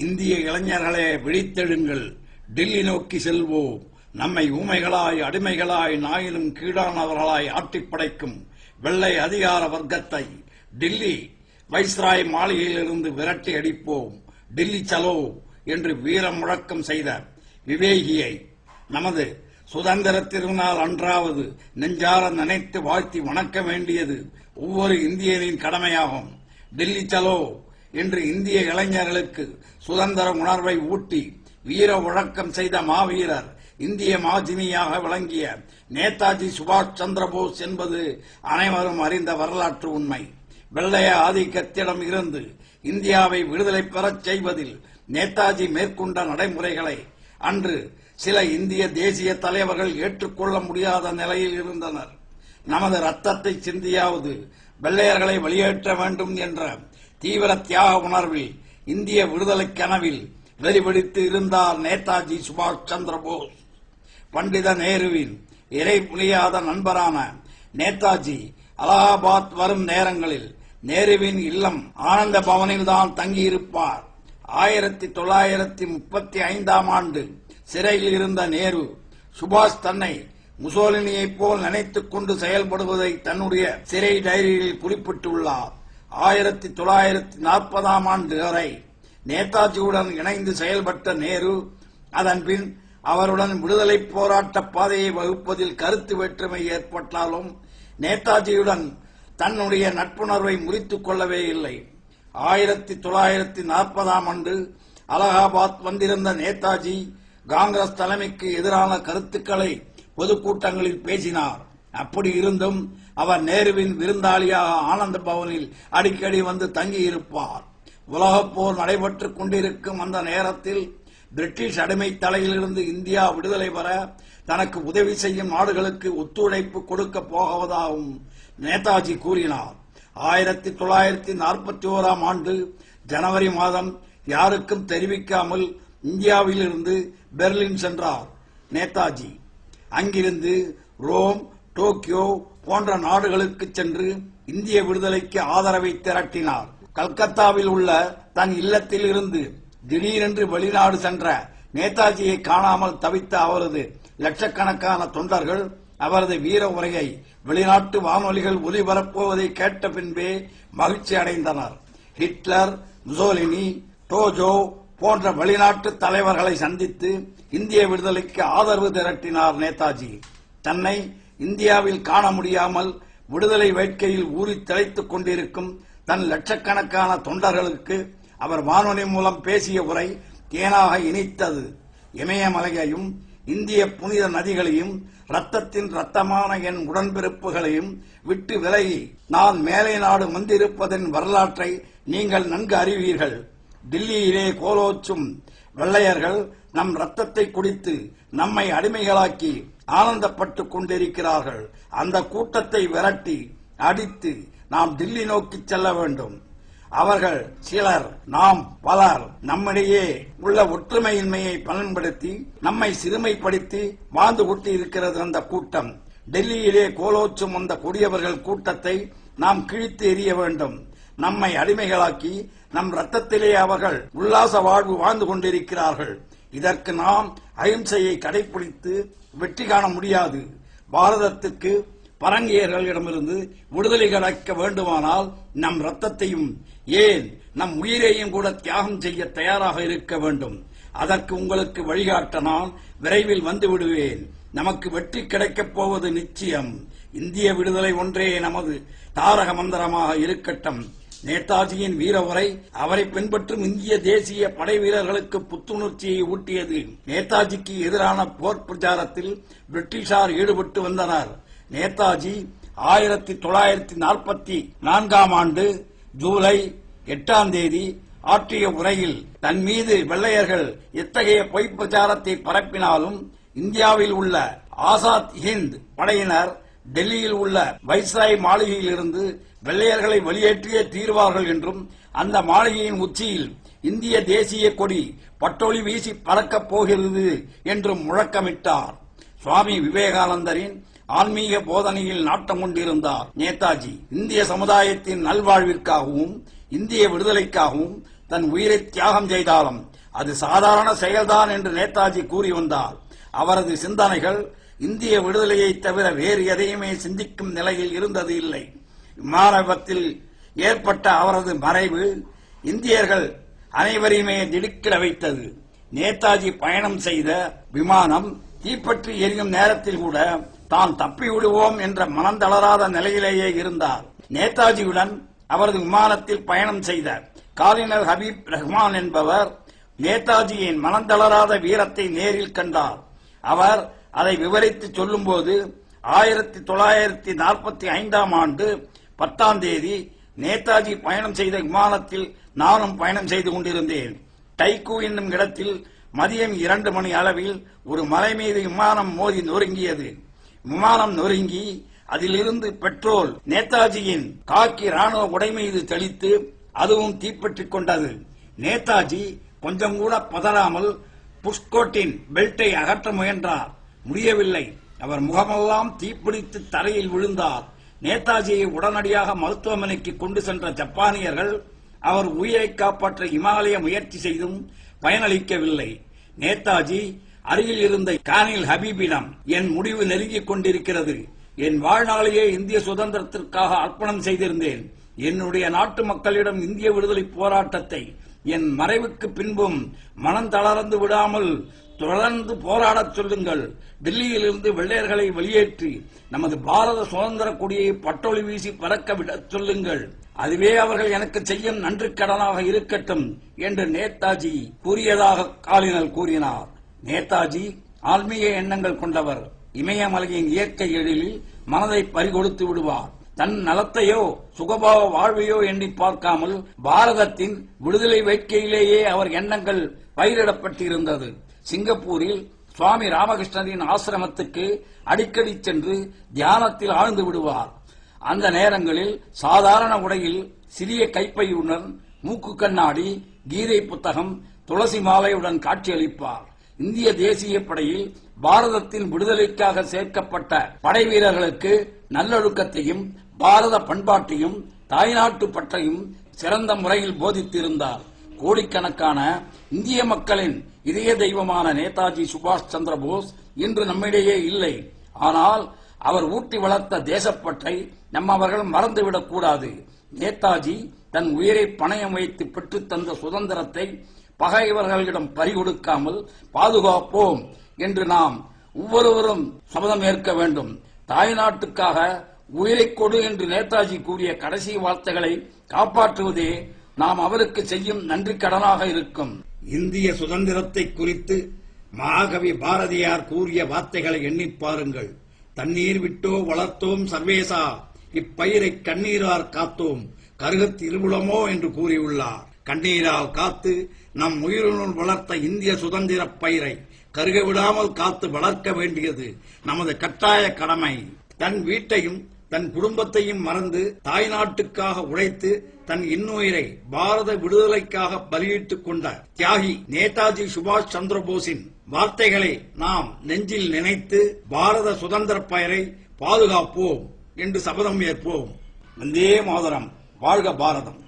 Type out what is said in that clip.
இந்திய இளைஞர்களே விழித்தெழுங்கள், டில்லி நோக்கி செல்வோம். நம்மை ஊமைகளாய், அடிமைகளாய், நாயினும் கீழானவர்களாய் ஆட்டிப் படைக்கும் வெள்ளை அதிகார வர்க்கத்தை டில்லி வைஸ்ராய் மாளிகையிலிருந்து விரட்டி அடிப்போம். டில்லி சலோ என்று வீர முழக்கம் செய்த விவேகியை நமது சுதந்திர திருநாள் அன்றாவது நெஞ்சார நினைத்து வாழ்த்தி வணக்க வேண்டியது ஒவ்வொரு இந்தியனின் கடமையாகும். டில்லி சலோ என்று இந்திய இளைஞர்களுக்கு சுதந்திர உணர்வை ஊட்டி வீர முழக்கம் செய்த மாவீரர், இந்திய மாஜினியாக விளங்கிய நேதாஜி சுபாஷ் சந்திர போஸ் என்பது அனைவரும் அறிந்த வரலாற்று உண்மை. வெள்ளைய ஆதிக்கத்திடம் இருந்து இந்தியாவை விடுதலை பெறச் செய்வதில் நேதாஜி மேற்கொண்ட நடைமுறைகளை அன்று சில இந்திய தேசிய தலைவர்கள் ஏற்றுக்கொள்ள முடியாத நிலையில் இருந்தனர். நமது ரத்தத்தை சிந்தியாவது வெள்ளையர்களை வெளியேற்ற வேண்டும் என்ற தீவிர தியாக உணர்வில், இந்திய விடுதலை கனவில் வெறிபிடித்து இருந்தார் நேதாஜி சுபாஷ் சந்திர போஸ். பண்டித நேருவின் இறை புரியாத நண்பரான நேதாஜி அலகாபாத் வரும் நேரங்களில் நேருவின் இல்லம் ஆனந்த பவனில் தான் தங்கியிருப்பார். 1935ஆம் ஆண்டு சிறையில் இருந்த நேரு, சுபாஷ் தன்னை முசோலினியைப் போல் நினைத்துக் கொண்டு செயல்படுவதை தன்னுடைய சிறை டைரியில் குறிப்பிட்டுள்ளார். 1940ஆம் ஆண்டு வரை நேதாஜியுடன் இணைந்து செயல்பட்ட நேரு, அதன்பின் அவருடன் விடுதலை போராட்ட பாதையை வகுப்பதில் கருத்து வேற்றுமை ஏற்பட்டாலும் நேதாஜியுடன் தன்னுடைய நட்புணர்வை முறித்துக் கொள்ளவே இல்லை. 1940ஆம் ஆண்டு அலகாபாத் வந்திருந்த நேதாஜி காங்கிரஸ் தலைமைக்கு எதிரான கருத்துக்களை பொதுக்கூட்டங்களில் பேசினார். அப்படி இருந்தும் அவர் நேருவின் விருந்தாளியாக ஆனந்த பவனில் அடிக்கடி வந்து தங்கியிருப்பார். உலகப் போர் நடைபெற்றுக் கொண்டிருக்கும் அந்த நேரத்தில் பிரிட்டிஷ் அடிமை தலையிலிருந்து இந்தியா விடுதலை பெற தனக்கு உதவி செய்யும் நாடுகளுக்கு ஒத்துழைப்பு கொடுக்க போவதாகவும் நேதாஜி கூறினார். 1941ஆம் ஆண்டு ஜனவரி மாதம் யாருக்கும் தெரிவிக்காமல் இந்தியாவிலிருந்து பெர்லின் சென்றார் நேதாஜி. அங்கிருந்து ரோம், டோக்கியோ போன்ற நாடுகளுக்கு சென்று இந்திய விடுதலைக்கு ஆதரவை திரட்டினார். கல்கத்தாவில் உள்ள தன் இல்லத்தில் இருந்து திடீரென்று வெளிநாடு சென்ற நேதாஜியை காணாமல் தவித்த அவரது லட்சக்கணக்கான தொண்டர்கள் அவரது வீர உரையை வெளிநாட்டு வானொலிகள் ஒலிபரப்புவதை கேட்ட பின்பே மகிழ்ச்சி அடைந்தனர். ஹிட்லர், முசோலினி, டோஜோ போன்ற வெளிநாட்டு தலைவர்களை சந்தித்து இந்திய விடுதலைக்கு ஆதரவு திரட்டினார் நேதாஜி. தன்னை இந்தியாவில் காண முடியாமல் விடுதலை வேட்கையில் ஊறி திளைத்துக் கொண்டிருக்கும் தன் லட்சக்கணக்கான தொண்டர்களுக்கு அவர் வானொலி மூலம் பேசிய உரை தேனாக இனித்தது. இமயமலையையும் இந்திய புனித நதிகளையும் ரத்தத்தின் ரத்தமான என் உடன்பிறப்புகளையும் விட்டு விலகி நான் மேலை நாடு வந்திருப்பதன் வரலாற்றை நீங்கள் நன்கு அறிவீர்கள். டில்லியிலே கோலோச்சும் வெள்ளையர்கள் நம் ரத்தத்தை குடித்து நம்மை அடிமைகளாக்கி ஆனந்தப்பட்டுக் கொண்டிருக்கிறார்கள். அந்த கூட்டத்தை விரட்டி அடித்து நாம் டில்லி நோக்கி செல்ல வேண்டும். அவர்கள் சிலர், நாம் பலர் நம்மிடையே உள்ள ஒற்றுமையின்மையை பயன்படுத்தி நம்மை சிறுமைப்படுத்தி வாழ்ந்து கொண்டு இருக்கிறது அந்த கூட்டம். டெல்லியிலே கோலோச்சும் அந்த கொடியவர்கள் கூட்டத்தை நாம் கிழித்து எறிய வேண்டும். நம்மை அடிமைகளாக்கி நம் ரத்தத்திலே அவர்கள் உல்லாச வாழ்வு வாழ்ந்து கொண்டிருக்கிறார்கள். இதற்கு நாம் அகிம்சையை கடைபிடித்து வெற்றி காண முடியாது. பாரதத்துக்கு பரங்கியர்களிடமிருந்து விடுதலை கிடைக்க வேண்டுமானால் நம் ரத்தத்தையும், ஏன் நம் உயிரையும் கூட தியாகம் செய்ய தயாராக இருக்க வேண்டும். அதற்கு உங்களுக்கு வழிகாட்ட நான் விரைவில் வந்து விடுவேன். நமக்கு வெற்றி கிடைக்கப் போவது நிச்சயம். இந்திய விடுதலை ஒன்றே நமது தாரக மந்திரமாக இருக்கட்டும். நேதாஜியின் வீர உரை அவரை பின்பற்றும் இந்திய தேசிய படை வீரர்களுக்கு புத்துணர்ச்சியை ஊட்டியது. நேதாஜிக்கு எதிரான போர் பிரச்சாரத்தில் பிரிட்டிஷார் ஈடுபட்டு வந்தனர். நேதாஜி 1944ஆம் ஆண்டு ஜூலை 8ஆம் தேதி ஆற்றிய உரையில் தன் மீது வெள்ளையர்கள் எத்தகைய பொய் பிரச்சாரத்தை பரப்பினாலும் இந்தியாவில் உள்ள ஆசாத் ஹிந்த் படையினர் டெல்லியில் உள்ள வைஸ்ராய் மாளிகையில் இருந்து வெள்ளையர்களை வெளியேற்றியே தீர்வார்கள் என்றும், அந்த மாளிகையின் உச்சியில் இந்திய தேசிய கொடி பட்டொளி வீசி பறக்கப் போகிறது என்றும் முழக்கமிட்டார். சுவாமி விவேகானந்தரின் ஆன்மீக போதனையில் நாட்டம் கொண்டிருந்தார் நேதாஜி. இந்திய சமுதாயத்தின் நல்வாழ்விற்காகவும் இந்திய விடுதலைக்காகவும் தன் உயிரை தியாகம் செய்தாலும் அது சாதாரண செயல்தான் என்று நேதாஜி கூறி வந்தார். அவரது சிந்தனைகள் இந்திய விடுதலையை தவிர வேறு எதையுமே சிந்திக்கும் நிலையில் இருந்தது இல்லை. விமான விபத்தில் ஏற்பட்ட அவரது மறைவு இந்தியர்கள் அனைவரையுமே திடுக்கிட வைத்தது. நேதாஜி பயணம் செய்த விமானம் தீப்பற்றி எரியும் நேரத்தில் கூட தான் தப்பி விடுவோம் என்ற மனந்தளராத நிலையிலேயே இருந்தார். நேதாஜியுடன் அவரது விமானத்தில் பயணம் செய்த காலினர் ஹபீப் ரஹ்மான் என்பவர் நேதாஜியின் மனந்தளராத வீரத்தை நேரில் கண்டார். அவர் அதை விவரித்து சொல்லும்போது 1945 ஆண்டு 10ஆம் தேதி நேதாஜி பயணம் செய்த விமானத்தில் நானும் பயணம் செய்து கொண்டிருந்தேன். டைக்கு என்னும் இடத்தில் மதியம் 2 மணி அளவில் ஒரு மலை மீது விமானம் மோதி நொறுங்கியது. விமானம் நொறுங்கி அதிலிருந்து பெட்ரோல் நேதாஜியின் காக்கி ராணுவ உடை மீது தெளித்து அதுவும் தீப்பற்றிக் கொண்டது. நேதாஜி கொஞ்சம் கூட பதறாமல் புஷ்கோட்டின் பெல்ட்டை அகற்ற முயன்றார். முடியவில்லை. அவர் முகமெல்லாம் தீப்பிடித்து தரையில் விழுந்தார். நேதாஜியை உடனடியாக மருத்துவமனைக்கு கொண்டு சென்ற ஜப்பானியர்கள் அவர் உயிரை காப்பாற்ற இமாலய முயற்சி செய்தும் பயனளிக்கவில்லை. நேதாஜி அருகில் இருந்த கானில் ஹபீபிடம், என் முடிவு நெருங்கிக் கொண்டிருக்கிறது. என் வாழ்நாளையே இந்திய சுதந்திரத்திற்காக அர்ப்பணம் செய்திருந்தேன். என்னுடைய நாட்டு மக்களிடம் இந்திய விடுதலை போராட்டத்தை என் மறைவுக்கு பின்பும் மனம் தளர்ந்து விடாமல் தொடர்ந்து போராடச் சொல்லுங்கள். டெல்லியிலிருந்து வெள்ளையர்களை வெளியேற்றி நமது பாரத சுதந்திர கொடியை பட்டொளி வீசி பறக்க விடச் சொல்லுங்கள். அதுவே அவர்கள் எனக்கு செய்யும் நன்றி கடனாக இருக்கட்டும் என்று நேதாஜி கூறியதாக காலினர் கூறினார். நேதாஜி ஆன்மீக எண்ணங்கள் கொண்டவர். இமயமலையின் இயற்கை எழிலில் மனதை பறிகொடுத்து விடுவார். தன் நலத்தையோ சுகபாவ வாழ்வையோ எண்ணி பார்க்காமல் பாரதத்தின் விடுதலை வேட்கையிலேயே அவர் எண்ணங்கள் பயிரிடப்பட்டிருந்தது. சிங்கப்பூரில் சுவாமி ராமகிருஷ்ணரின் ஆசிரமத்துக்கு அடிக்கடி சென்று தியானத்தில் ஆழ்ந்து விடுவார். அந்த நேரங்களில் சாதாரண உடையில் சிறிய கைப்பையுடன் மூக்கு கண்ணாடி, கீதை புத்தகம், துளசி மாலையுடன் காட்சியளிப்பார். இந்திய தேசிய படையில் பாரதத்தின் விடுதலைக்காக சேர்க்கப்பட்ட படை வீரர்களுக்கு நல்லொழுக்கத்தையும் பாரத பண்பாட்டையும் தாய்நாட்டு பற்றையும் சிறந்த முறையில் போதித்திருந்தார். கோடிக்கணக்கான இந்திய மக்களின் இதய தெய்வமான நேதாஜி சுபாஷ் சந்திர போஸ் இன்று நம்மிடையே இல்லை. ஆனால் அவர் ஊட்டி வளர்த்த தேசப்பற்றை நம்மவர்கள் மறந்துவிடக் கூடாது. நேதாஜி தன் உயிரை பணயம் வைத்து பெற்றுத் தந்த சுதந்திரத்தை பகைவர்களிடம் பறிகொடுக்காமல் பாதுகாப்போம் என்று நாம் ஒவ்வொருவரும் சபதம் ஏற்க வேண்டும். தாய்நாட்டுக்காக உயிரை கொடு என்று நேதாஜி கூறிய கடைசி வார்த்தைகளை காப்பாற்றுவதே நாம் அவருக்கு செய்யும் நன்றி கடனாக இருக்கும். இந்திய சுதந்திரத்தை குறித்து மகாகவி பாரதியார் கூறிய வார்த்தைகளை எண்ணிப் பாருங்கள். தண்ணீர் விட்டோ வளர்த்தோம் சர்வேசா, இப்பயிரை கண்ணீரார் காத்தோம், கருகத் திருவுளமோ என்று கூறியுள்ளார். கண்ணீரால் காத்து நம் உயிருடன் வளர்த்த இந்திய சுதந்திர பயிரை கருக விடாமல் காத்து வளர்க்க வேண்டியது நமது கட்டாய கடமை. தன் வீட்டையும் தன் குடும்பத்தையும் மறந்து தாய்நாட்டுக்காக உழைத்து தன் இன்னுயிரை பாரத விடுதலைக்காக பலியிட்டுக் கொண்ட தியாகி நேதாஜி சுபாஷ் சந்திர போஸின் வார்த்தைகளை நாம் நெஞ்சில் நினைத்து பாரத சுதந்திர பயிரை பாதுகாப்போம் என்று சபதம் ஏற்போம். வந்தே மாதரம். வாழ்க பாரதம்.